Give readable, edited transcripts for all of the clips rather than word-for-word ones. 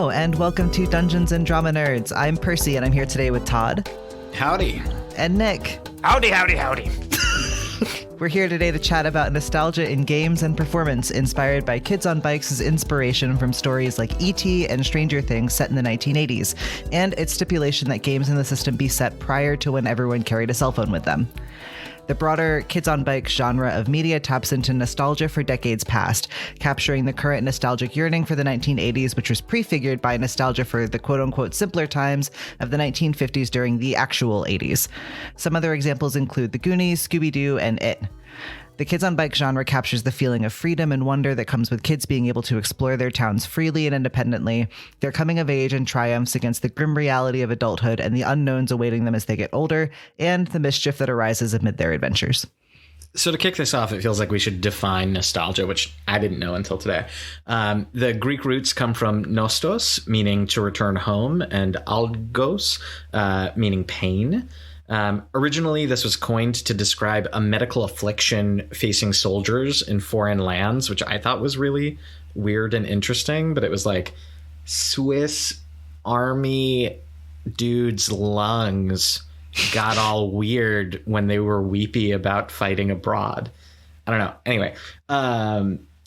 Hello, and welcome to Dungeons and Drama Nerds. I'm Percy, and I'm here today with Todd. Howdy. And Nick. Howdy, howdy, howdy. We're here today to chat about nostalgia in games and performance, inspired by Kids on Bikes' inspiration from stories like E.T. and Stranger Things set in the 1980s, and its stipulation that games in the system be set prior to when everyone carried a cell phone with them. The broader Kids on Bikes genre of media taps into nostalgia for decades past, capturing the current nostalgic yearning for the 1980s, which was prefigured by nostalgia for the quote-unquote simpler times of the 1950s during the actual 80s. Some other examples include The Goonies, Scooby-Doo, and It. The Kids on Bike genre captures the feeling of freedom and wonder that comes with kids being able to explore their towns freely and independently, their coming of age and triumphs against the grim reality of adulthood and the unknowns awaiting them as they get older, and the mischief that arises amid their adventures. So to kick this off, it feels like we should define nostalgia, which I didn't know until today. The Greek roots come from nostos, meaning to return home, and algos, meaning pain. Originally, this was coined to describe a medical affliction facing soldiers in foreign lands, which I thought was really weird and interesting. But it was like Swiss army dudes' lungs got all weird when they were weepy about fighting abroad. I don't know. Anyway,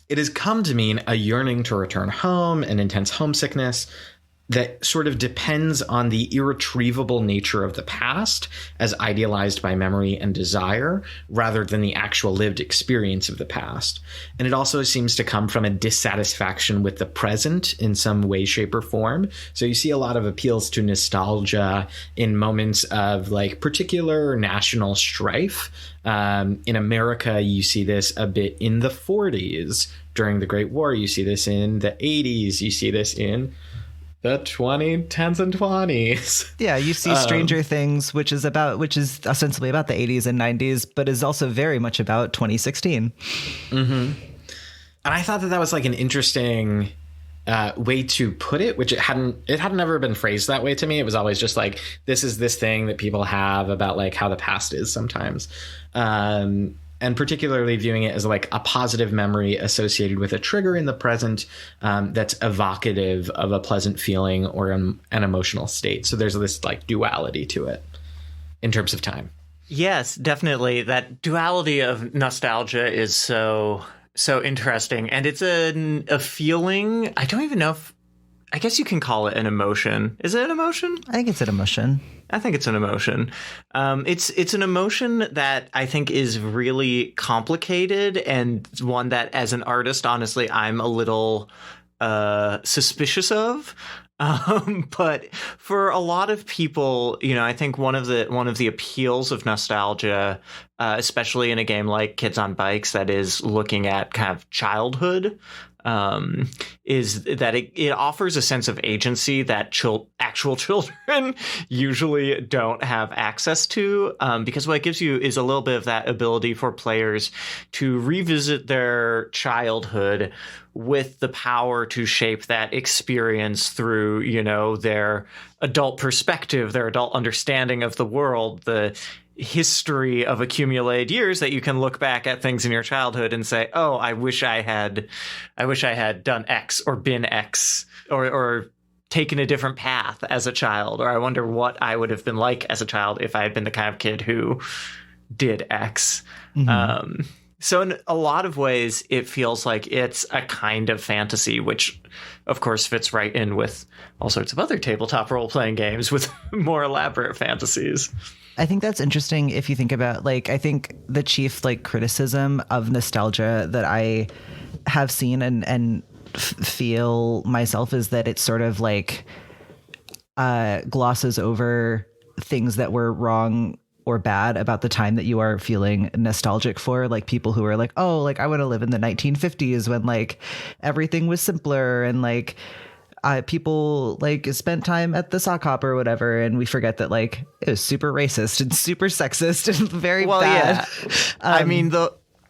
it has come to mean a yearning to return home, an intense homesickness that sort of depends on the irretrievable nature of the past as idealized by memory and desire, rather than the actual lived experience of the past. And it also seems to come from a dissatisfaction with the present in some way, shape, or form. So you see a lot of appeals to nostalgia in moments of like particular national strife. In America, you see this a bit in the 40s during the Great War. You see this in the 80s. You see this in the 10s and 20s. Yeah, you see Stranger Things, which is ostensibly about the 80s and 90s, but is also very much about 2016. Mm-hmm. And I thought that was like an interesting way to put it, which it hadn't ever been phrased that way to me. It was always just like, this is this thing that people have about like how the past is sometimes. And particularly viewing it as like a positive memory associated with a trigger in the present that's evocative of a pleasant feeling or an emotional state. So there's this like duality to it in terms of time. Yes, definitely. That duality of nostalgia is so interesting. And it's a feeling. I don't even know if, I guess you can call it an emotion. Is it an emotion? I think it's an emotion. I think it's an emotion. It's an emotion that I think is really complicated, and one that as an artist, honestly, I'm a little suspicious of. But for a lot of people, you know, I think one of the appeals of nostalgia, especially in a game like Kids on Bikes that is looking at kind of childhood, is that it offers a sense of agency that actual children usually don't have access to, because what it gives you is a little bit of that ability for players to revisit their childhood with the power to shape that experience through, you know, their adult perspective, their adult understanding of the world, the history of accumulated years that you can look back at things in your childhood and say, oh, I wish I had done X or been X or taken a different path as a child, or I wonder what I would have been like as a child if I had been the kind of kid who did X. Mm-hmm. So in a lot of ways, it feels like it's a kind of fantasy, which, of course, fits right in with all sorts of other tabletop role-playing games with more elaborate fantasies. I think that's interesting if you think about, like, I think the chief, like, criticism of nostalgia that I have seen and feel myself is that it sort of, like, glosses over things that were wrong or bad about the time that you are feeling nostalgic for, like people who are like, oh, like I want to live in the 1950s when like everything was simpler and like people like spent time at the sock hop or whatever. And we forget that like it was super racist and super sexist and very bad. Yeah. I mean,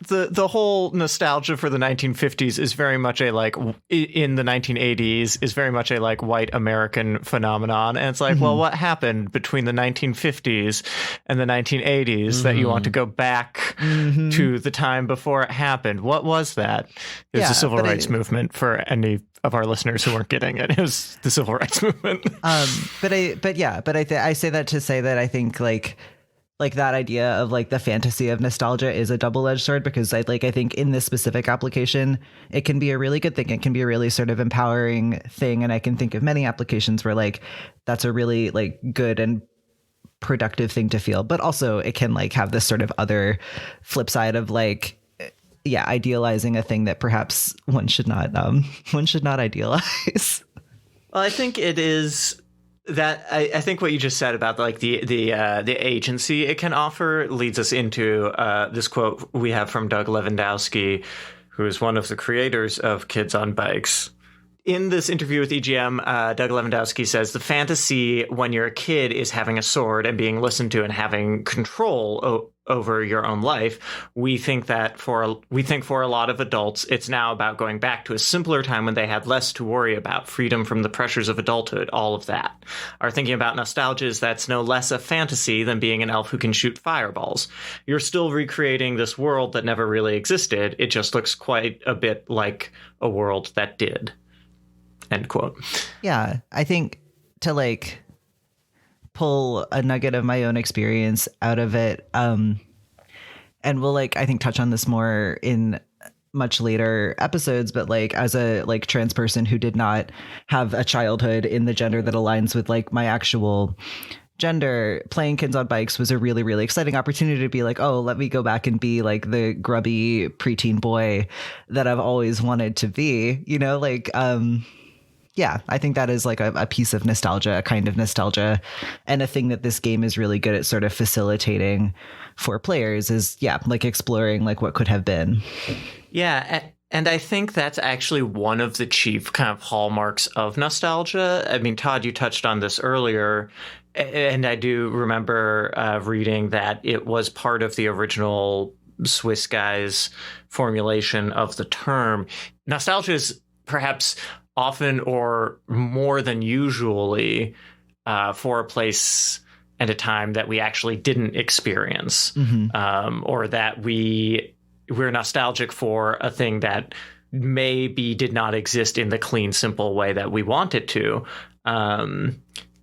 the whole nostalgia for the 1950s is very much a like in the 1980s is very much a like white American phenomenon, and it's like, well, what happened between the 1950s and the 1980s that you want to go back to the time before it happened? What was that? It was the civil rights movement, for any of our listeners who weren't getting it. It was the civil rights movement. I say that to say that I think like that idea of like the fantasy of nostalgia is a double-edged sword, because I think in this specific application, it can be a really good thing. It can be a really sort of empowering thing. And I can think of many applications where like that's a really like good and productive thing to feel. But also it can like have this sort of other flip side of like, idealizing a thing that perhaps one should not idealize. Well, I think it is that I think what you just said about like the agency it can offer leads us into this quote we have from Doug Lewandowski, who is one of the creators of Kids on Bikes. In this interview with EGM, Doug Lewandowski says the fantasy when you're a kid is having a sword and being listened to and having control over your own life. We think for a lot of adults, it's now about going back to a simpler time when they had less to worry about, freedom from the pressures of adulthood, all of that. Our thinking about nostalgia is that's no less a fantasy than being an elf who can shoot fireballs. You're still recreating this world that never really existed. It just looks quite a bit like a world that did. End quote. Yeah, I think to like pull a nugget of my own experience out of it, and we'll like I think touch on this more in much later episodes, but like as a like trans person who did not have a childhood in the gender that aligns with like my actual gender, playing Kids on Bikes was a really, really exciting opportunity to be like, oh, let me go back and be like the grubby preteen boy that I've always wanted to be, you know, like yeah, I think that is like a piece of nostalgia, a kind of nostalgia, and a thing that this game is really good at sort of facilitating for players is, like exploring like what could have been. Yeah, and I think that's actually one of the chief kind of hallmarks of nostalgia. I mean, Todd, you touched on this earlier, and I do remember reading that it was part of the original Swiss guys' formulation of the term. Nostalgia is perhaps often or more than usually for a place and a time that we actually didn't experience, or that we're nostalgic for a thing that maybe did not exist in the clean, simple way that we want it to.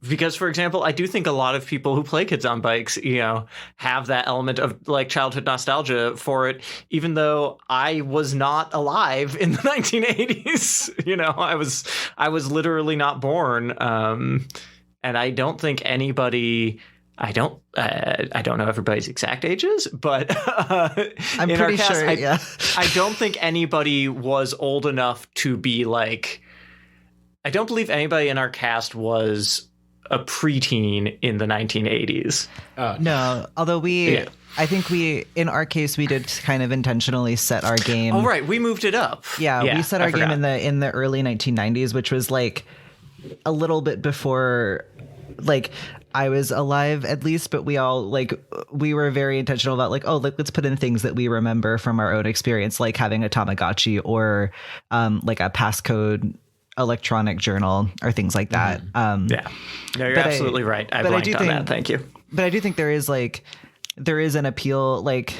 Because, for example, I do think a lot of people who play Kids on Bikes, you know, have that element of like childhood nostalgia for it, even though I was not alive in the 1980s. You know, I was literally not born. And I don't think anybody, I don't know everybody's exact ages, but I'm pretty sure, I don't think anybody was old enough to be like, I don't believe anybody in our cast was a preteen in the 1980s. No, although I think in our case, we did kind of intentionally set our game. Oh, right. We moved it up. Yeah, we set our game in the early 1990s, which was like a little bit before, like, I was alive at least, but we were very intentional about like, let's put in things that we remember from our own experience, like having a Tamagotchi or like a passcode electronic journal or things like that. No, you're absolutely right. I blanked on that. Thank you. But I do think there is an appeal, like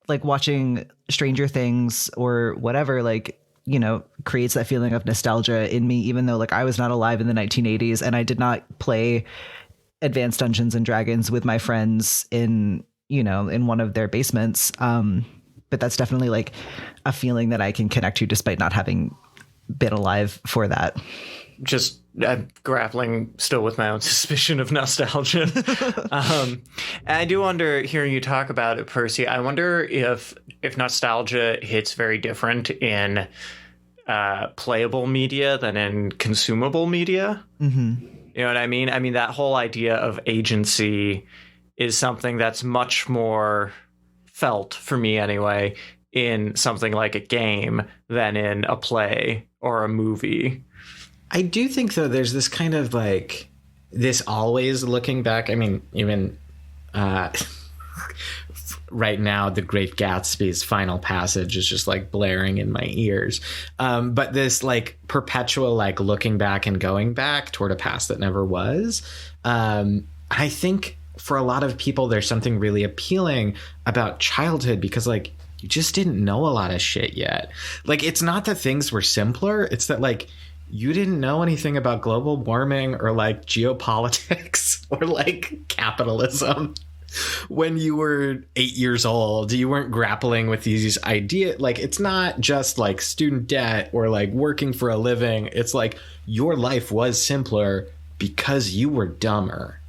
watching Stranger Things or whatever, like, you know, creates that feeling of nostalgia in me, even though like I was not alive in the 1980s and I did not play Advanced Dungeons and Dragons with my friends in one of their basements. But that's definitely like a feeling that I can connect to despite not having been alive for that. Just grappling still with my own suspicion of nostalgia. And I do wonder, hearing you talk about it, Percy, I wonder if nostalgia hits very different in playable media than in consumable media. You know what I mean? I mean, that whole idea of agency is something that's much more felt, for me anyway, in something like a game than in a play or a movie. I do think, though, there's this kind of like this always looking back. I mean, even right now, The Great Gatsby's final passage is just like blaring in my ears. But this like perpetual like looking back and going back toward a past that never was. I think for a lot of people, there's something really appealing about childhood because like you just didn't know a lot of shit yet. Like, it's not that things were simpler. It's that like you didn't know anything about global warming or like geopolitics or like capitalism. When you were 8 years old, you weren't grappling with these ideas. Like, it's not just like student debt or like working for a living. It's like your life was simpler because you were dumber.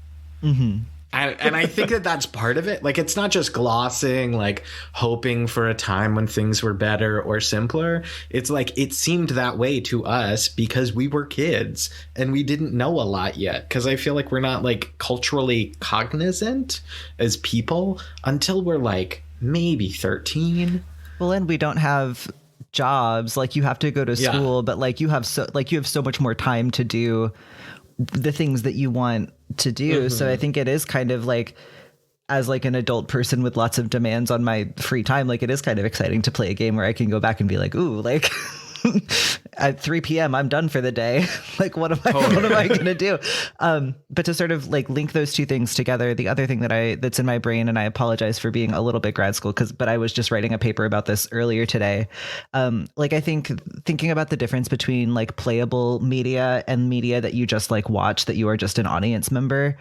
Mm-hmm. And I think that that's part of it. Like, it's not just glossing, like hoping for a time when things were better or simpler. It's like it seemed that way to us because we were kids and we didn't know a lot yet. Because I feel like we're not like culturally cognizant as people until we're like maybe 13. Well, and we don't have jobs. Like, you have to go to school, but like you have so much more time to do the things that you want to do. Mm-hmm. So I think it is kind of like, as like an adult person with lots of demands on my free time, like it is kind of exciting to play a game where I can go back and be like, ooh, like at 3 p.m. I'm done for the day. Like, what am I going to do? But to sort of like link those two things together, the other thing that's in my brain, and I apologize for being a little bit grad school but I was just writing a paper about this earlier today. Like, I think thinking about the difference between like playable media and media that you just like watch, that you are just an audience member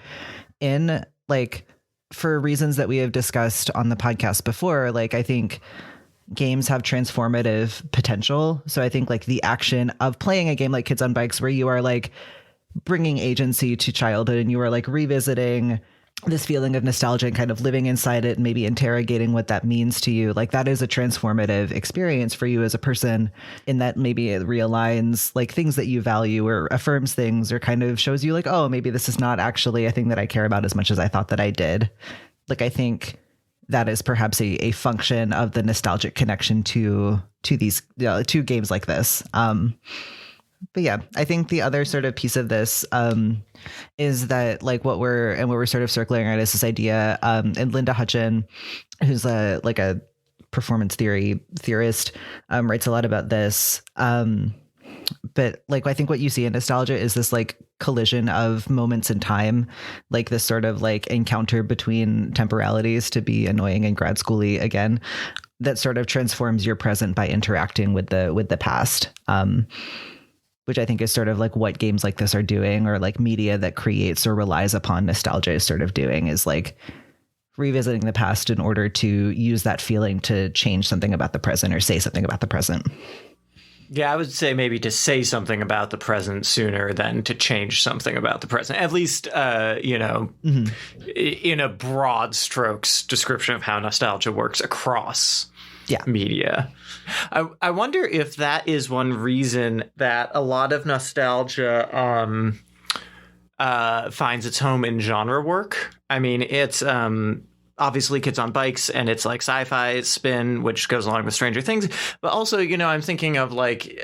in, like, for reasons that we have discussed on the podcast before, like, I think games have transformative potential. So I think like the action of playing a game like Kids on Bikes, where you are like bringing agency to childhood and you are like revisiting this feeling of nostalgia and kind of living inside it and maybe interrogating what that means to you, like that is a transformative experience for you as a person, in that maybe it realigns like things that you value or affirms things or kind of shows you like, oh, maybe this is not actually a thing that I care about as much as I thought that I did. Like, I think that is perhaps a function of the nostalgic connection to these to games like this. But yeah, I think the other sort of piece of this is that like what we're sort of circling around is this idea, and Linda Hutchin, who's a performance theorist, writes a lot about this. But like, I think what you see in nostalgia is this like collision of moments in time, like this sort of like encounter between temporalities, to be annoying and grad schooly again, that sort of transforms your present by interacting with the past. Which I think is sort of like what games like this are doing, or like media that creates or relies upon nostalgia is sort of doing, is like revisiting the past in order to use that feeling to change something about the present or say something about the present. Yeah, I would say maybe to say something about the present sooner than to change something about the present. At least, mm-hmm. in a broad strokes description of how nostalgia works across media. I wonder if that is one reason that a lot of nostalgia finds its home in genre work. I mean, it's obviously Kids on Bikes, and it's like sci-fi spin, which goes along with Stranger Things. But also, I'm thinking of like,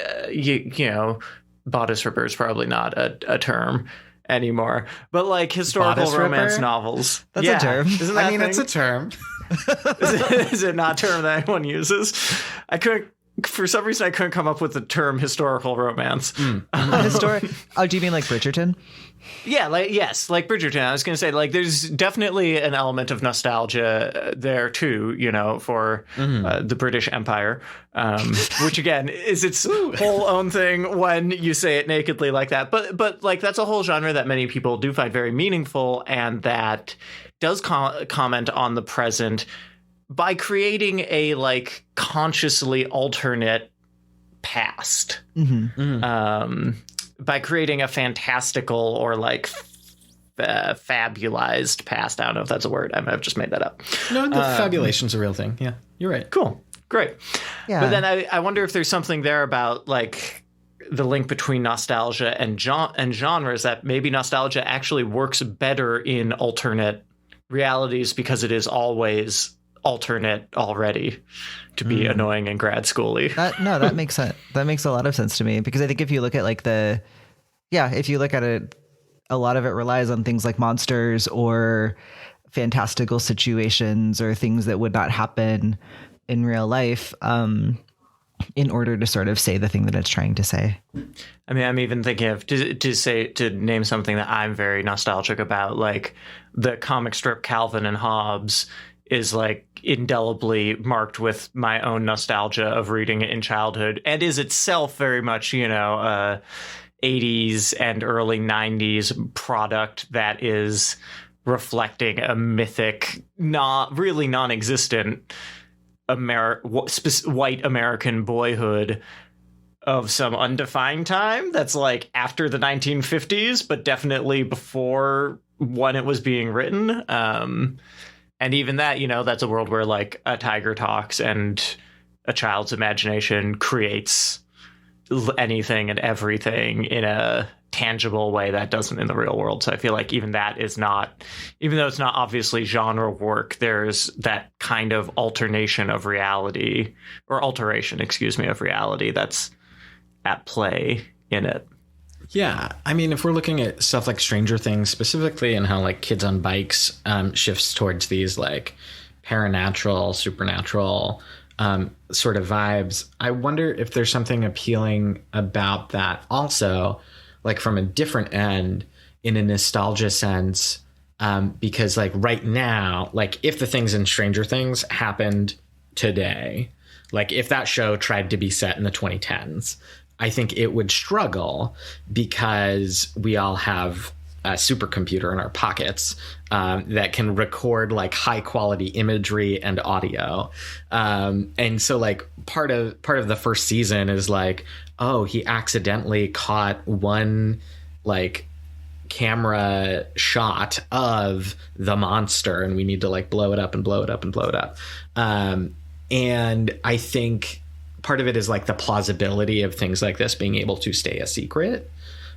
bodice ripper is probably not a term anymore, but like historical romance novels. That's a term. Isn't that it's a term. Is it not a term that anyone uses? For some reason, I couldn't come up with the term historical romance. Oh, do you mean like Bridgerton? Yeah, like Bridgerton. I was going to say, like, there's definitely an element of nostalgia there too, for the British Empire, which again is its whole own thing when you say it nakedly like that. But like, that's a whole genre that many people do find very meaningful, and that does comment on the present by creating a like consciously alternate past. Mm-hmm. Mm-hmm. By creating a fantastical or like fabulized past. I don't know if that's a word. I might have just made that up. No, the fabulation's a real thing. Yeah, you're right. Cool. Great. Yeah. But then I wonder if there's something there about like the link between nostalgia and genres, that maybe nostalgia actually works better in alternate realities because it is always alternate already, to be annoying and grad schooly. That makes sense. That makes a lot of sense to me, because I think if you look at like if you look at it, a lot of it relies on things like monsters or fantastical situations or things that would not happen in real life, in order to sort of say the thing that it's trying to say. I mean, I'm even thinking of to name something that I'm very nostalgic about, like the comic strip Calvin and Hobbes is like indelibly marked with my own nostalgia of reading it in childhood, and is itself very much, 80s and early 90s product that is reflecting a mythic, not really non-existent white American boyhood of some undefined time that's like after the 1950s, but definitely before when it was being written. And even that, that's a world where like a tiger talks and a child's imagination creates anything and everything in a tangible way that doesn't in the real world. So I feel like even that is not, even though it's not obviously genre work, there's that kind of alteration of reality, or alteration, of reality that's at play in it. Yeah, I mean, if we're looking at stuff like Stranger Things specifically, and how like Kids on Bikes shifts towards these like paranatural, supernatural sort of vibes, I wonder if there's something appealing about that also, like from a different end, in a nostalgia sense, because like right now, like if the things in Stranger Things happened today, like if that show tried to be set in the 2010s, I think it would struggle because we all have a supercomputer in our pockets that can record like high quality imagery and audio. And so like part of the first season is like, oh, he accidentally caught one like camera shot of the monster and we need to like blow it up and blow it up and blow it up. And I think part of it is like the plausibility of things like this being able to stay a secret.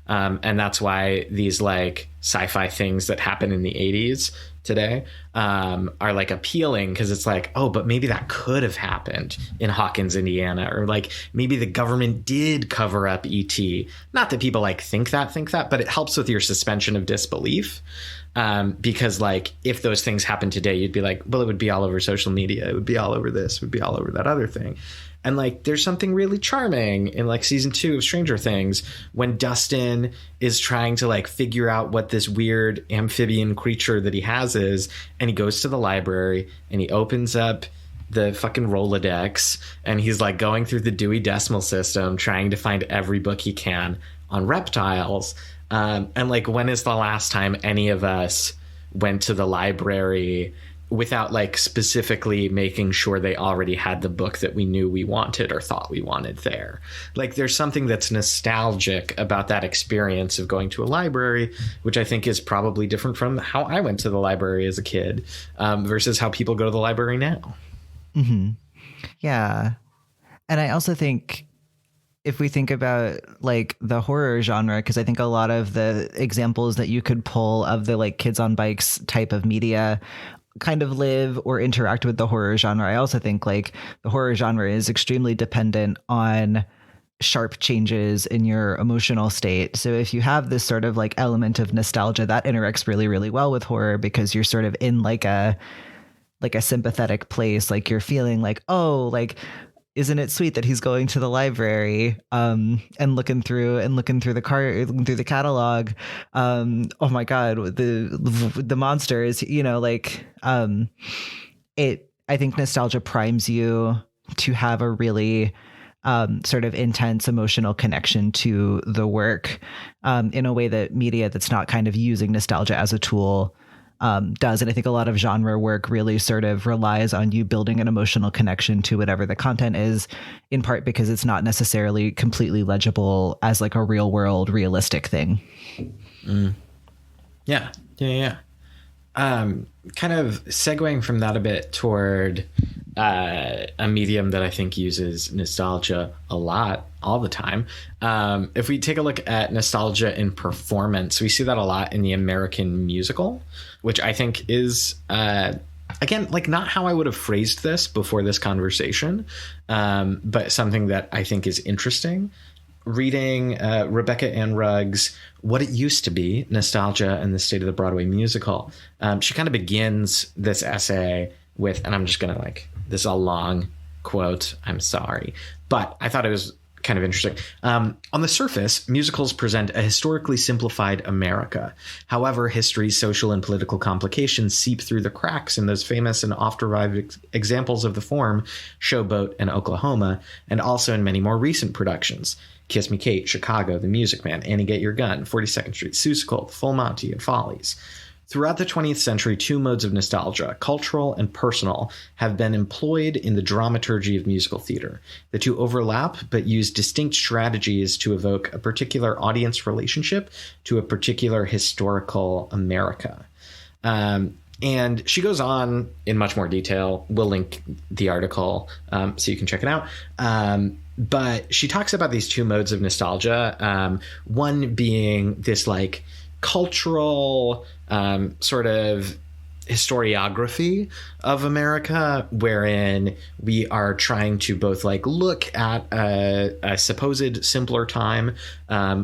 And that's why these like sci-fi things that happen in the 80s today are like appealing, because it's like, oh, but maybe that could have happened in Hawkins, Indiana, or like maybe the government did cover up ET. Not that people like think that, but it helps with your suspension of disbelief. Because like if those things happen today, you'd be like, well, it would be all over social media. It would be all over this, it would be all over that other thing. And like there's something really charming in like season 2 of Stranger Things when Dustin is trying to like figure out what this weird amphibian creature that he has is, and he goes to the library and he opens up the fucking Rolodex and he's like going through the Dewey Decimal System trying to find every book he can on reptiles. And like, when is the last time any of us went to the library without like specifically making sure they already had the book that we knew we wanted or thought we wanted there? Like there's something that's nostalgic about that experience of going to a library, which I think is probably different from how I went to the library as a kid, versus how people go to the library now. Mm-hmm. Yeah. And I also think if we think about like the horror genre, because I think a lot of the examples that you could pull of the like Kids on Bikes type of media kind of live or interact with the horror genre. I also think like the horror genre is extremely dependent on sharp changes in your emotional state. So if you have this sort of like element of nostalgia, that interacts really, really well with horror, because you're sort of in like a sympathetic place. Like you're feeling like, oh, like, isn't it sweet that he's going to the library and looking through the catalog? Oh my God, the monster is, I think nostalgia primes you to have a really sort of intense emotional connection to the work in a way that media that's not kind of using nostalgia as a tool does. And I think a lot of genre work really sort of relies on you building an emotional connection to whatever the content is, in part because it's not necessarily completely legible as like a real world, realistic thing. Yeah. Kind of segueing from that a bit toward a medium that I think uses nostalgia a lot, all the time. If we take a look at nostalgia in performance, we see that a lot in the American musical, which I think is, again, like not how I would have phrased this before this conversation, but something that I think is interesting. reading Rebecca Ann Rugg's What It Used to Be, Nostalgia and the State of the Broadway Musical. She kind of begins this essay with, and I'm just going to this is a long quote, I'm sorry, but I thought it was kind of interesting. On the surface, musicals present a historically simplified America. However, history's social and political complications seep through the cracks in those famous and oft-revived examples of the form, Showboat and Oklahoma, and also in many more recent productions. Kiss Me Kate, Chicago, The Music Man, Annie Get Your Gun, 42nd Street, Seussical, Full Monty, and Follies. Throughout the 20th century, two modes of nostalgia, cultural and personal, have been employed in the dramaturgy of musical theater. The two overlap, but use distinct strategies to evoke a particular audience relationship to a particular historical America. And she goes on in much more detail. We'll link the article so you can check it out. But she talks about these two modes of nostalgia, one being this cultural sort of historiography of America, wherein we are trying to both look at a supposed simpler time,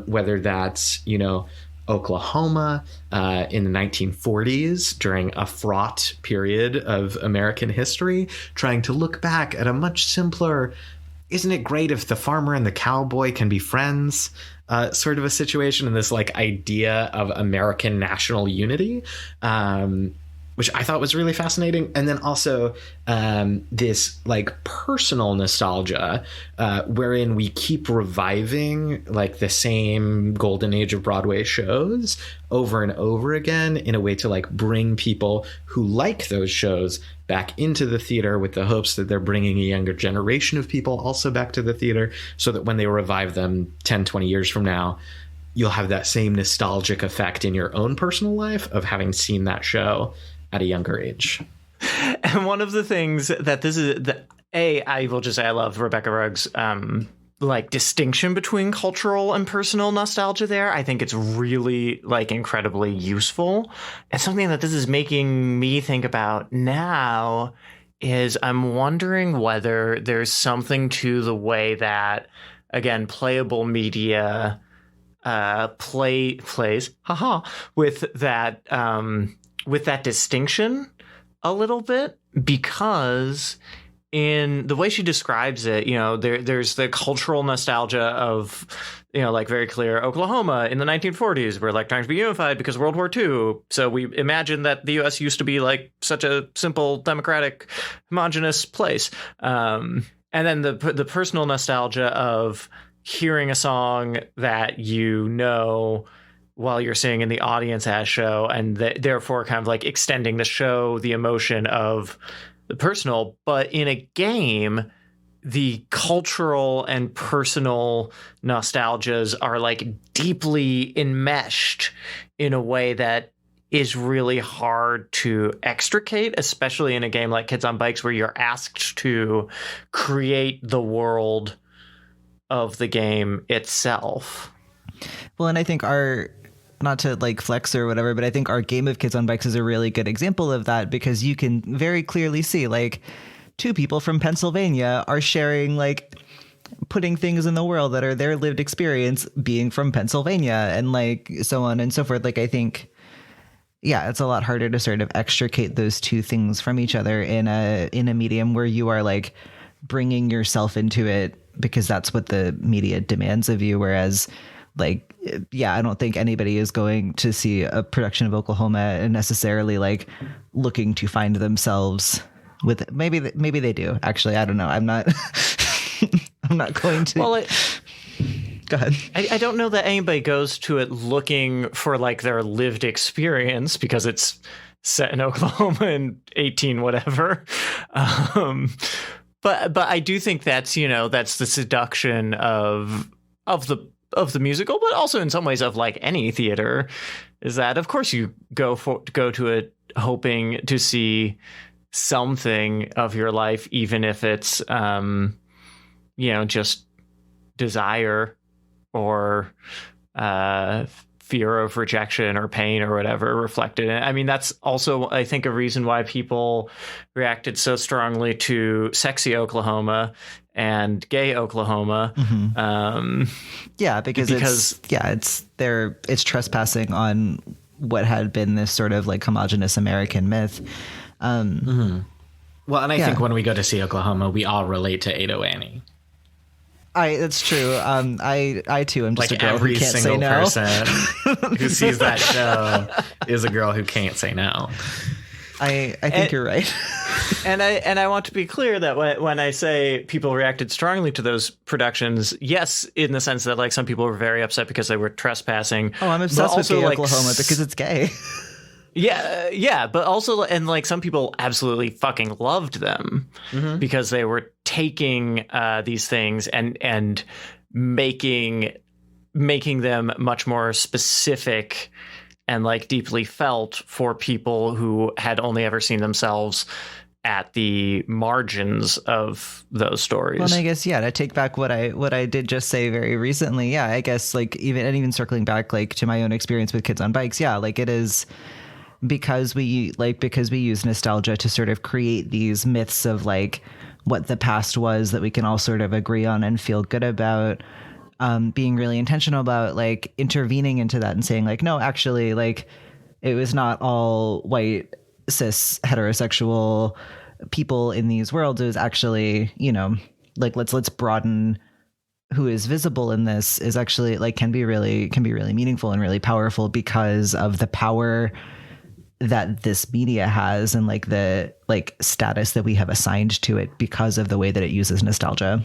whether that's, Oklahoma in the 1940s during a fraught period of American history, trying to look back at a much simpler, isn't it great if the farmer and the cowboy can be friends, sort of a situation, and this idea of American national unity, which I thought was really fascinating. And then also this personal nostalgia, wherein we keep reviving the same golden age of Broadway shows over and over again in a way to bring people who like those shows back into the theater, with the hopes that they're bringing a younger generation of people also back to the theater, so that when they revive them 10, 20 years from now, you'll have that same nostalgic effect in your own personal life of having seen that show at a younger age. And one of the things that this is, I will just say I love Rebecca Rugg's distinction between cultural and personal nostalgia there. I think it's really incredibly useful. And something that this is making me think about now is I'm wondering whether there's something to the way that, again, playable media plays with that distinction a little bit, because in the way she describes it, there's the cultural nostalgia of, very clear Oklahoma in the 1940s. We're trying to be unified because of World War II. So we imagine that the U.S. used to be such a simple, democratic, homogenous place. And then the personal nostalgia of hearing a song that while you're seeing in the audience as show, and therefore kind of extending the show, the emotion of the personal. But in a game, the cultural and personal nostalgias are deeply enmeshed in a way that is really hard to extricate, especially in a game like Kids on Bikes, where you're asked to create the world of the game itself. Well, and I think not to flex or whatever, but I think our game of Kids on Bikes is a really good example of that, because you can very clearly see two people from Pennsylvania are sharing putting things in the world that are their lived experience being from Pennsylvania, and so on and so forth. I think, yeah, it's a lot harder to sort of extricate those two things from each other in a medium where you are bringing yourself into it, because that's what the media demands of you. Whereas I don't think anybody is going to see a production of Oklahoma and necessarily looking to find themselves with it. Maybe they do, actually. I don't know. I'm not I'm not going to. Well, go ahead. I don't know that anybody goes to it looking for their lived experience, because it's set in Oklahoma in 18 whatever. But I do think that's that's the seduction of the musical, but also in some ways of any theater, is that of course you go to it hoping to see something of your life, even if it's just desire or fear of rejection or pain or whatever reflected in it. I mean, that's also, I think, a reason why people reacted so strongly to Sexy Oklahoma and gay Oklahoma. Yeah, because it's trespassing on what had been this sort of like homogenous American myth. Well, and I think when we go to see Oklahoma, we all relate to Ado Annie. That's true. I too am just like a girl every who can't single say no. person who sees that show is a girl who can't say no. I think you're right. And I want to be clear that when I say people reacted strongly to those productions, yes, in the sense that like some people were very upset because they were trespassing. Oh, I'm obsessed with gay like, Oklahoma because it's gay. Yeah, but also, and like some people absolutely fucking loved them because they were taking these things and making them much more specific and like deeply felt for people who had only ever seen themselves at the margins of those stories. Well, and I guess, to take back what I did just say very recently. Yeah, I guess like even circling back like to my own experience with Kids on Bikes. Yeah, like it is because we use nostalgia to sort of create these myths of like what the past was that we can all sort of agree on and feel good about. Being really intentional about like intervening into that and saying like, no, actually, like it was not all white, cis, heterosexual people in these worlds. It was actually, like let's broaden who is visible in this is actually like can be really meaningful and really powerful because of the power that this media has and like the like status that we have assigned to it because of the way that it uses nostalgia.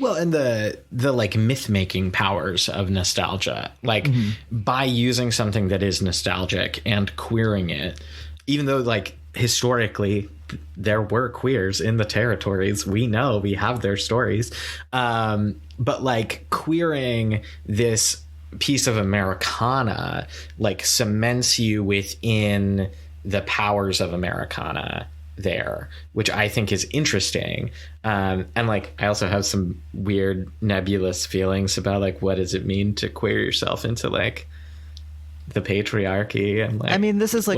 Well, and the like myth-making powers of nostalgia, like by using something that is nostalgic and queering it, even though like historically there were queers in the territories, we know we have their stories, but like queering this piece of Americana like cements you within the powers of Americana there, which I think is interesting. And like I also have some weird nebulous feelings about like what does it mean to queer yourself into like the patriarchy and like I mean this is like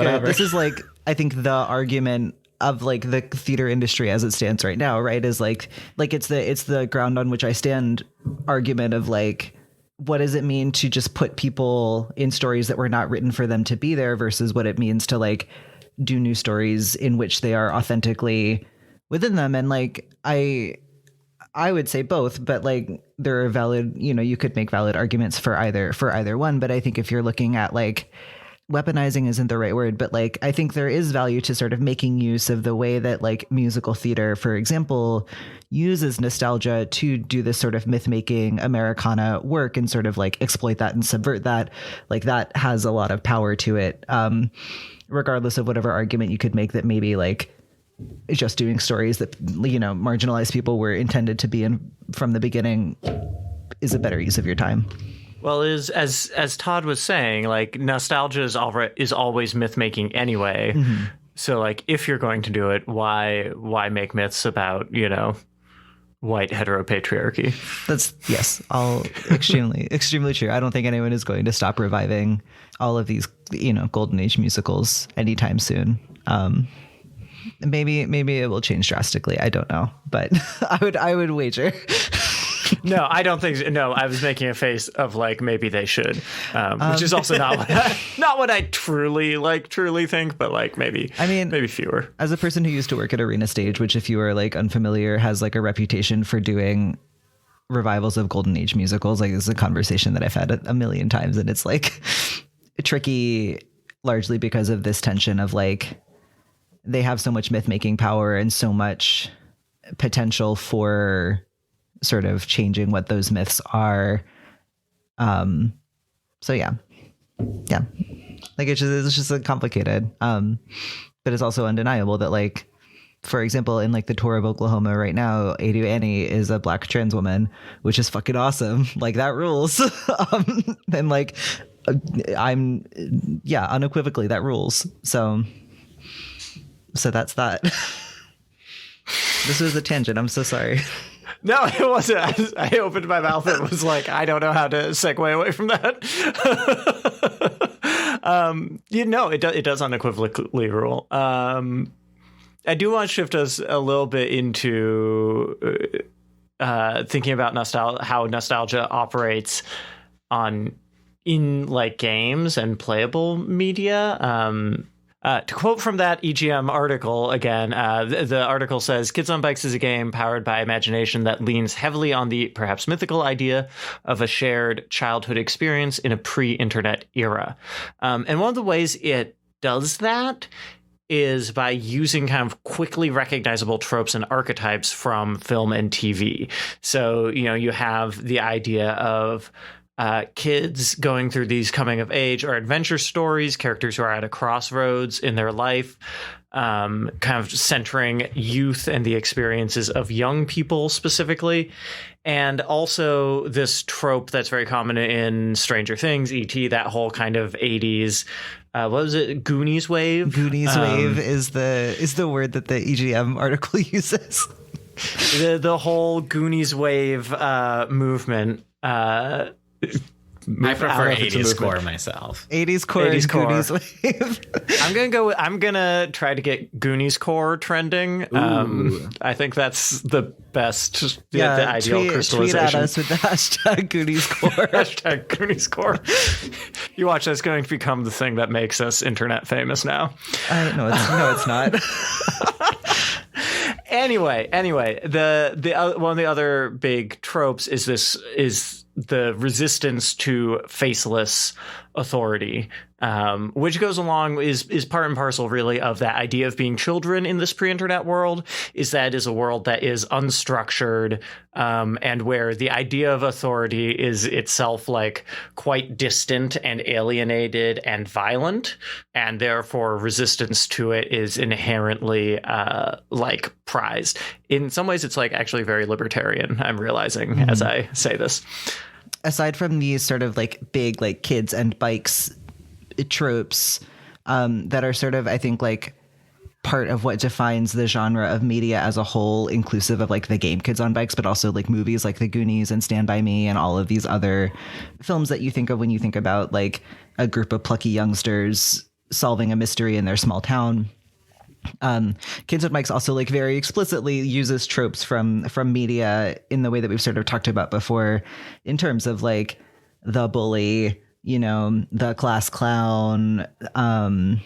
I think the argument of like the theater industry as it stands right now, right, is like it's the ground on which I stand argument of like what does it mean to just put people in stories that were not written for them to be there versus what it means to like do new stories in which they are authentically within them. And like I would say both, but like there are valid, you could make valid arguments for either one. But I think if you're looking at like weaponizing isn't the right word, but like I think there is value to sort of making use of the way that like musical theater, for example, uses nostalgia to do this sort of myth-making Americana work and sort of like exploit that and subvert that. Like that has a lot of power to it, regardless of whatever argument you could make that maybe like just doing stories that marginalized people were intended to be in from the beginning is a better use of your time. Well, as Todd was saying, like nostalgia is always myth making anyway. So like if you're going to do it, why make myths about white heteropatriarchy? That's all extremely true. I don't think anyone is going to stop reviving all of these golden age musicals anytime soon. Maybe it will change drastically. I don't know, but I would wager. No, I don't think so. No, I was making a face of like maybe they should, which is also not what I truly think, but like maybe fewer. As a person who used to work at Arena Stage, which if you are like unfamiliar has like a reputation for doing revivals of golden age musicals, like this is a conversation that I've had a million times, and it's like tricky largely because of this tension of like they have so much myth making power and so much potential for sort of changing what those myths are. So yeah, like it's just a complicated, but it's also undeniable that like, for example, in like the tour of Oklahoma right now, Ado Annie is a black trans woman, which is fucking awesome. Like that rules. And like, unequivocally that rules. So that's that. This was a tangent. I'm so sorry. No, it wasn't. I opened my mouth and was like, I don't know how to segue away from that. It does unequivocally rule. I do want to shift us a little bit into thinking about how nostalgia operates in like games and playable media. To quote from that EGM article again, the article says, Kids on Bikes is a game powered by imagination that leans heavily on the perhaps mythical idea of a shared childhood experience in a pre-internet era. And one of the ways it does that is by using kind of quickly recognizable tropes and archetypes from film and TV. So, you have the idea of kids going through these coming of age or adventure stories, characters who are at a crossroads in their life, kind of centering youth and the experiences of young people specifically. And also this trope that's very common in Stranger Things, E.T., that whole kind of 80s, what was it? Goonies wave? Goonies wave is the word that the EGM article uses. The whole Goonies wave movement. I prefer 80s core myself. 80s core 80s and core. Goonies wave. I'm gonna try to get Goonies core trending. I think that's the best, the ideal crystallization. Tweet at us with the hashtag Goonies core. Hashtag Goonies core. You watch, that's going to become the thing that makes us internet famous now. No, it's not. Anyway, the one of the other big tropes is the resistance to faceless authority, which goes along is part and parcel really of that idea of being children in this pre-internet world, is that it is a world that is unstructured, and where the idea of authority is itself like quite distant and alienated and violent, and therefore resistance to it is inherently like prized. In some ways it's like actually very libertarian, I'm realizing as I say this. Aside from these sort of like big like kids and bikes tropes that are sort of, I think, like part of what defines the genre of media as a whole, inclusive of like the game Kids on Bikes, but also like movies like The Goonies and Stand By Me and all of these other films that you think of when you think about like a group of plucky youngsters solving a mystery in their small town. Kids on Bikes also like very explicitly uses tropes from media in the way that we've sort of talked about before, in terms of like the bully, the class clown, the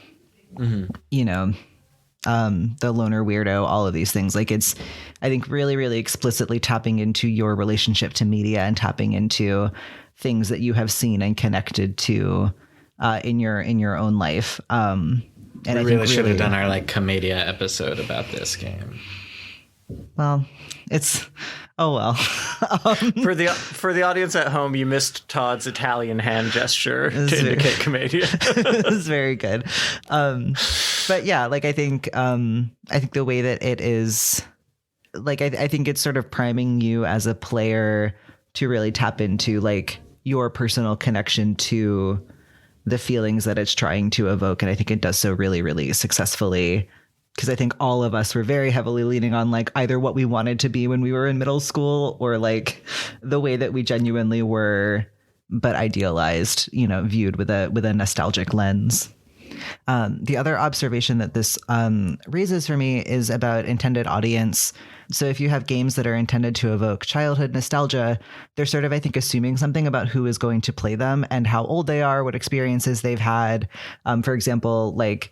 loner weirdo, all of these things. Like it's, I think, really, really explicitly tapping into your relationship to media and tapping into things that you have seen and connected to in your own life. And we really should have done our like Commedia episode about this game. Well, it's for the audience at home, you missed Todd's Italian hand gesture to indicate Commedia. It's very good. But yeah, like I think the way that it is, like I think it's sort of priming you as a player to really tap into like your personal connection to the feelings that it's trying to evoke. And I think it does so really, really successfully, because I think all of us were very heavily leaning on like either what we wanted to be when we were in middle school or like the way that we genuinely were, but idealized, viewed with a nostalgic lens. The other observation that this raises for me is about intended audience. So if you have games that are intended to evoke childhood nostalgia, they're sort of, I think, assuming something about who is going to play them and how old they are, what experiences they've had. For example, like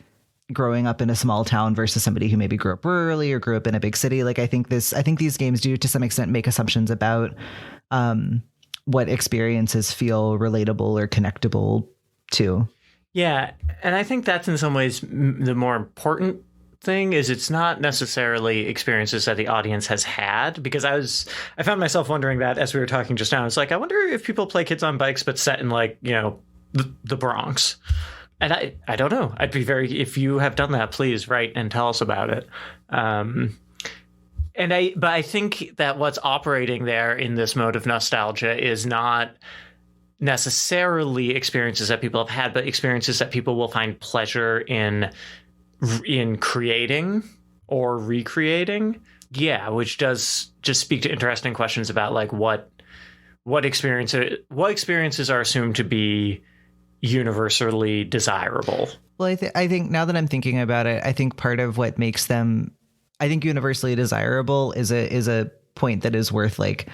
growing up in a small town versus somebody who maybe grew up rurally or grew up in a big city. Like I think these games do to some extent make assumptions about what experiences feel relatable or connectable to. Yeah, and I think that's in some ways the more important thing is it's not necessarily experiences that the audience has had, because I found myself wondering that as we were talking just now. It's like, I wonder if people play Kids on Bikes but set in like, the Bronx. And I don't know. I'd be if you have done that, please write and tell us about it. But I think that what's operating there in this mode of nostalgia is not necessarily experiences that people have had, but experiences that people will find pleasure in creating or recreating. Yeah, which does just speak to interesting questions about like what experiences are assumed to be universally desirable. Well, I think now that I'm thinking about it, I think part of what makes them, I think, universally desirable is a point that is worth like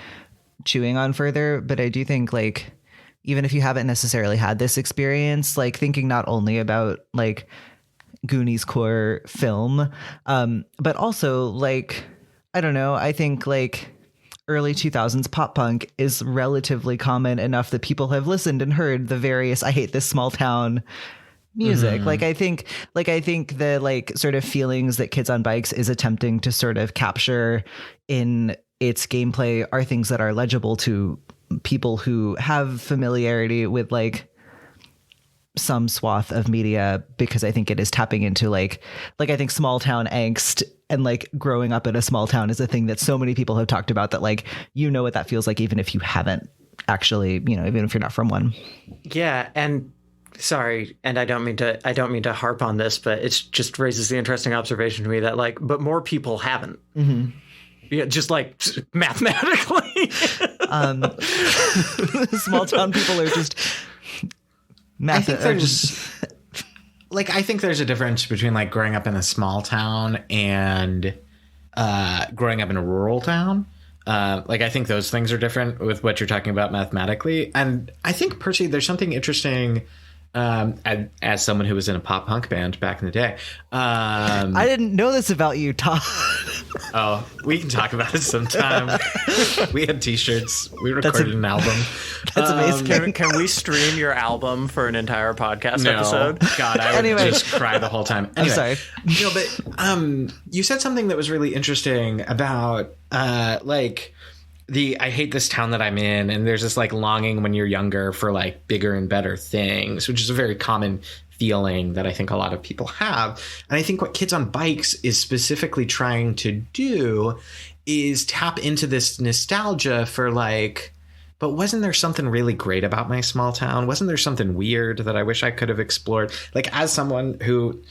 chewing on further. But I do think like, even if you haven't necessarily had this experience, like thinking not only about like Goonies core film, but also like, I don't know, I think like early 2000s pop punk is relatively common enough that people have listened and heard the various I hate this small town music. Mm-hmm. Like I think the like sort of feelings that Kids on Bikes is attempting to sort of capture in its gameplay are things that are legible to people who have familiarity with like some swath of media, because I think it is tapping into like I think small town angst and like growing up in a small town is a thing that so many people have talked about that like, you know what that feels like, even if you haven't actually, you know, even if you're not from one. Yeah. And sorry, and I don't mean to harp on this, but it just raises the interesting observation to me that like, but more people haven't. Mm-hmm. Yeah, just like mathematically. Small town people are just I think there's a difference between like growing up in a small town and growing up in a rural town. Like I think those things are different with what you're talking about mathematically. And I think, Percy, there's something interesting as someone who was in a pop punk band back in the day. I didn't know this about you, Todd. Oh, we can talk about it sometime. We had t-shirts. We recorded an album. That's amazing. Can we stream your album for an entire podcast No. episode? God, I would Anyway. just cry the whole time. Anyway, I'm sorry. No, but you said something that was really interesting about like I hate this town that I'm in, and there's this like longing when you're younger for like bigger and better things, which is a very common feeling that I think a lot of people have. And I think what Kids on Bikes is specifically trying to do is tap into this nostalgia for like, but wasn't there something really great about my small town? Wasn't there something weird that I wish I could have explored? Like, as someone who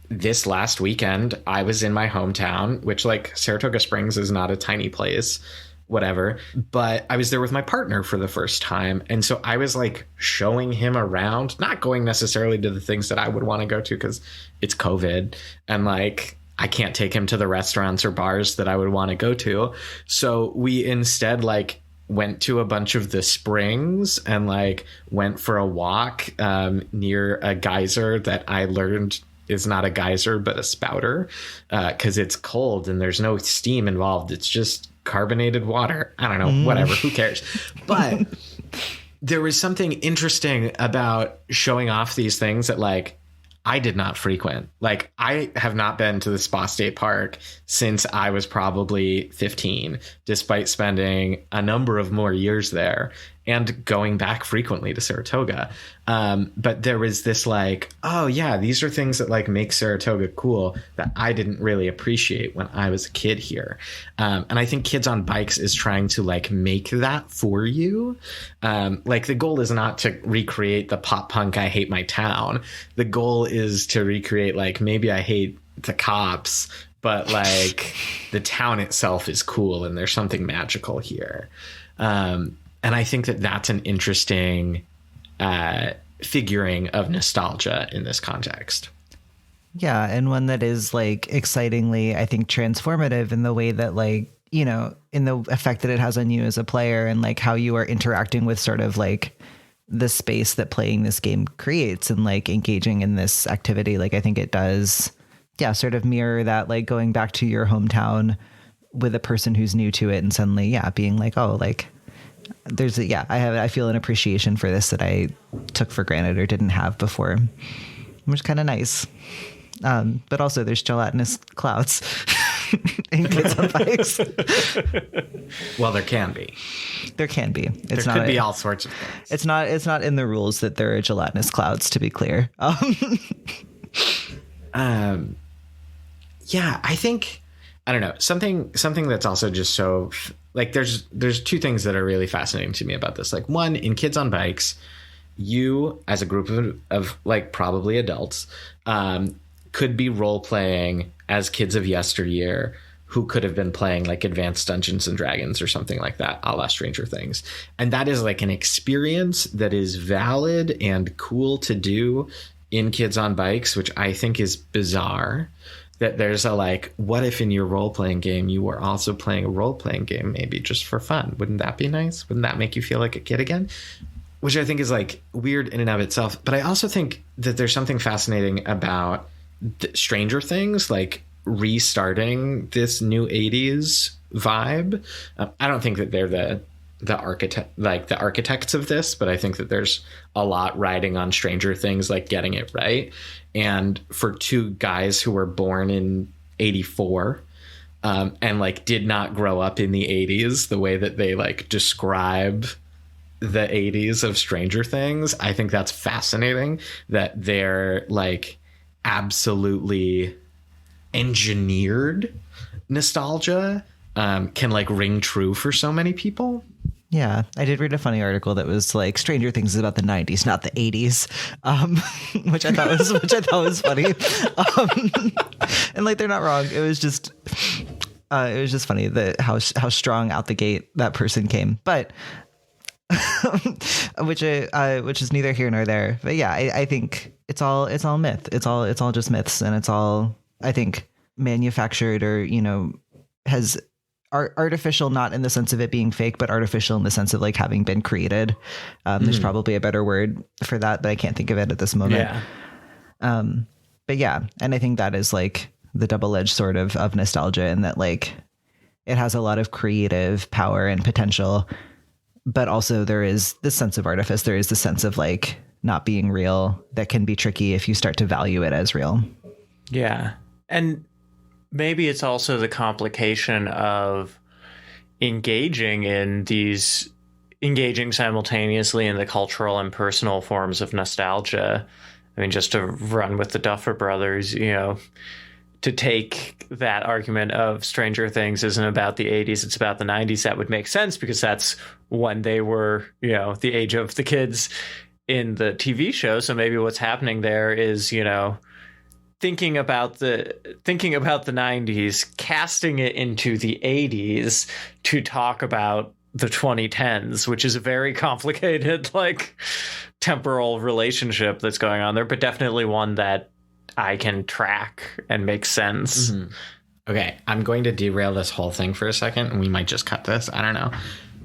this last weekend, I was in my hometown, which like Saratoga Springs is not a tiny place, whatever, but I was there with my partner for the first time. And so I was like showing him around, not going necessarily to the things that I would want to go to because it's COVID and like I can't take him to the restaurants or bars that I would want to go to. So we instead like went to a bunch of the springs and like went for a walk near a geyser that I learned is not a geyser but a spouter because it's cold and there's no steam involved. It's just carbonated water. I don't know, whatever, who cares? But there was something interesting about showing off these things that like I did not frequent. Like I have not been to the Spa State Park since I was probably 15, despite spending a number of more years there and going back frequently to Saratoga. But there was this like, oh yeah, these are things that like make Saratoga cool that I didn't really appreciate when I was a kid here. And I think Kids on Bikes is trying to like make that for you. Like the goal is not to recreate the pop punk I hate my town. The goal is to recreate like maybe I hate the cops, but like the town itself is cool and there's something magical here. And I think that that's an interesting figuring of nostalgia in this context. Yeah, and one that is like excitingly, I think, transformative in the way that like, you know, in the effect that it has on you as a player and like how you are interacting with sort of like the space that playing this game creates and like engaging in this activity. Like I think it does, yeah, sort of mirror that, like going back to your hometown with a person who's new to it and suddenly, yeah, being like, oh, like there's a, yeah, I feel an appreciation for this that I took for granted or didn't have before, which is kind of nice. But also there's gelatinous clouds in Kids on Bikes. Well, there can be. There can be. There could be all sorts of things. It's not in the rules that there are gelatinous clouds, to be clear. Yeah, I think, I don't know, something that's also just so like there's two things that are really fascinating to me about this. Like one, in Kids on Bikes, you as a group of like probably adults could be role playing as kids of yesteryear who could have been playing like Advanced Dungeons and Dragons or something like that, a la Stranger Things. And that is like an experience that is valid and cool to do in Kids on Bikes, which I think is bizarre. that there's a like, what if in your role-playing game you were also playing a role-playing game, maybe just for fun? Wouldn't that be nice? Wouldn't that make you feel like a kid again? Which I think is like weird in and of itself. But I also think that there's something fascinating about Stranger Things, like restarting this new 80s vibe. I don't think that they're the architects of this, but I think that there's a lot riding on Stranger Things, like getting it right. And for two guys who were born in 84 and like did not grow up in the 80s, the way that they like describe the 80s of Stranger Things, I think that's fascinating that they're like absolutely engineered nostalgia can like ring true for so many people. Yeah, I did read a funny article that was like Stranger Things is about the 90s, not the 80s, which I thought was funny. And like they're not wrong. It was just funny that how strong out the gate that person came. But which is neither here nor there. But yeah, I think it's all myth. It's all just myths, and it's all, I think, manufactured or, you know, has artificial, not in the sense of it being fake, but artificial in the sense of like having been created. There's probably a better word for that, but I can't think of it at this moment. Yeah. But yeah, and I think that is like the double-edged sword of nostalgia, in that like it has a lot of creative power and potential, but also there is this sense of artifice. There is the sense of like not being real that can be tricky if you start to value it as real. Yeah. And maybe it's also the complication of engaging simultaneously in the cultural and personal forms of nostalgia. I mean, just to run with the Duffer Brothers, you know, to take that argument of Stranger Things isn't about the 80s, it's about the 90s, that would make sense because that's when they were, you know, the age of the kids in the TV show. So maybe what's happening there is, you know, thinking about the 90s, casting it into the 80s to talk about the 2010s, which is a very complicated, like, temporal relationship that's going on there, but definitely one that I can track and make sense. Mm-hmm. Okay, I'm going to derail this whole thing for a second, and we might just cut this. I don't know.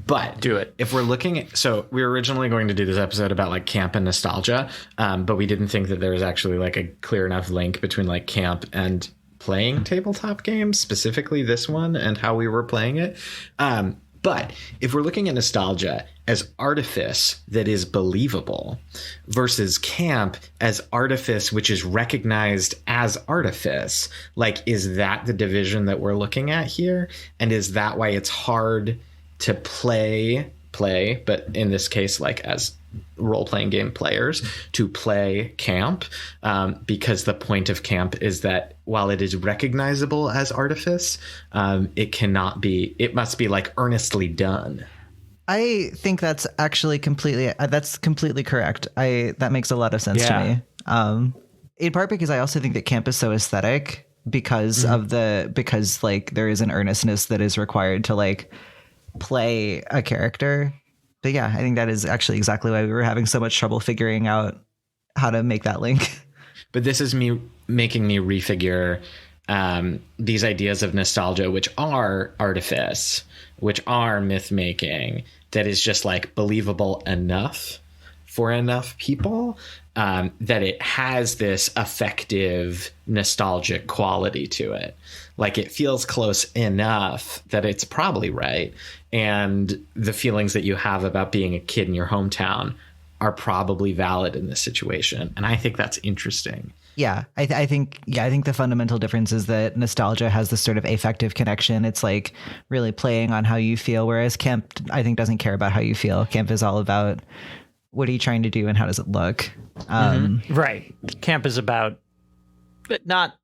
But do it. If we're looking at, so we were originally going to do this episode about like camp and nostalgia, but we didn't think that there was actually like a clear enough link between like camp and playing tabletop games, specifically this one and how we were playing it. But if we're looking at nostalgia as artifice that is believable versus camp as artifice which is recognized as artifice, like, is that the division that we're looking at here? And is that why it's hard to play, but in this case, like as role-playing game players, to play camp, because the point of camp is that while it is recognizable as artifice, it must be like earnestly done. I think that's actually completely correct. That makes a lot of sense to me. In part because I also think that camp is so aesthetic because because like there is an earnestness that is required to like play a character. But yeah, I think that is actually exactly why we were having so much trouble figuring out how to make that link. But this is making me refigure these ideas of nostalgia, which are artifice, which are myth making, that is just like believable enough for enough people, that it has this affective nostalgic quality to it. Like it feels close enough that it's probably right. And the feelings that you have about being a kid in your hometown are probably valid in this situation. And I think that's interesting. Yeah, I think the fundamental difference is that nostalgia has this sort of affective connection. It's like really playing on how you feel, whereas camp, I think, doesn't care about how you feel. Camp is all about what are you trying to do and how does it look? Right. Camp is about, but not,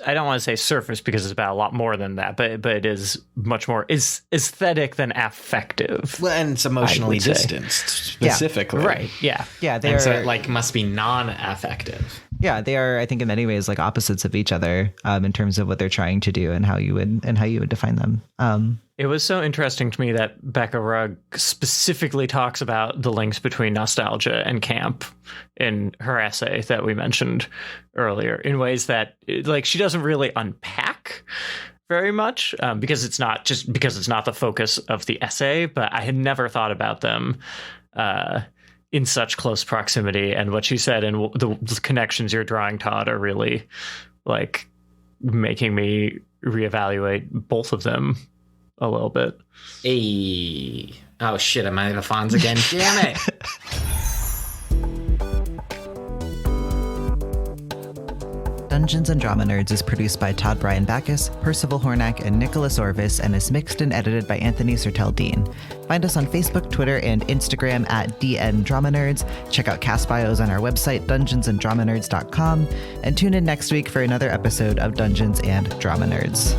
I don't want to say surface because it's about a lot more than that, but it is much more is aesthetic than affective. Well, and it's emotionally distanced specifically. Yeah. Right. Yeah. Yeah. And so it like must be non-affective. Yeah, they are, I think, in many ways like opposites of each other in terms of what they're trying to do and how you would define them. It was so interesting to me that Becca Rugg specifically talks about the links between nostalgia and camp in her essay that we mentioned earlier in ways that, like, she doesn't really unpack very much because it's not the focus of the essay, but I had never thought about them in such close proximity. And what she said and the connections you're drawing, Todd, are really like making me reevaluate both of them a little bit. Hey. Oh shit, am I the Fonz again? Damn it. Dungeons and Drama Nerds is produced by Todd Bryan Backus, Percival Hornak, and Nicholas Orvis, and is mixed and edited by Anthony Sertel Dean. Find us on Facebook, Twitter, and Instagram at DN Drama Nerds. Check out cast bios on our website, dungeonsanddramanerds.com, and tune in next week for another episode of Dungeons and Drama Nerds.